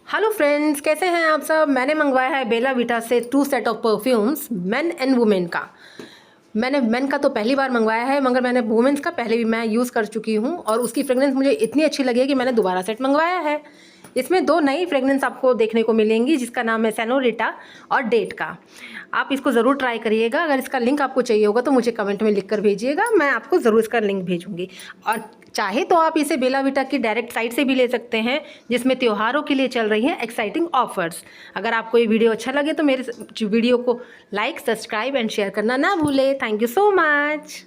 Hello friends, कैसे हैं आप सब। मैंने मंगवाया है बेला विटा से 2 set of perfumes main and women का। मैंने मेन का तो पहली बार मंगवाया है, मगर मैंने वुमेन्स का पहले भी मैं यूज़ कर चुकी हूँ और उसकी फ्रेगनेंस मुझे इतनी अच्छी लगी है कि मैंने दोबारा सेट मंगवाया है। इसमें 2 नई फ्रेगनेंस आपको देखने को मिलेंगी, जिसका नाम है सेनोरिटा और डेट का। आप इसको ज़रूर ट्राई करिएगा। अगर इसका लिंक आपको चाहिए होगा तो मुझे कमेंट में लिख कर भेजिएगा, मैं आपको ज़रूर इसका लिंक भेजूँगी। और चाहे तो आप इसे बेला विटा की डायरेक्ट साइट से भी ले सकते हैं, जिसमें त्योहारों के लिए चल रही हैं एक्साइटिंग ऑफर्स। अगर आपको ये वीडियो अच्छा लगे तो मेरे वीडियो को लाइक, सब्सक्राइब एंड शेयर करना ना भूलें। Thank you so much.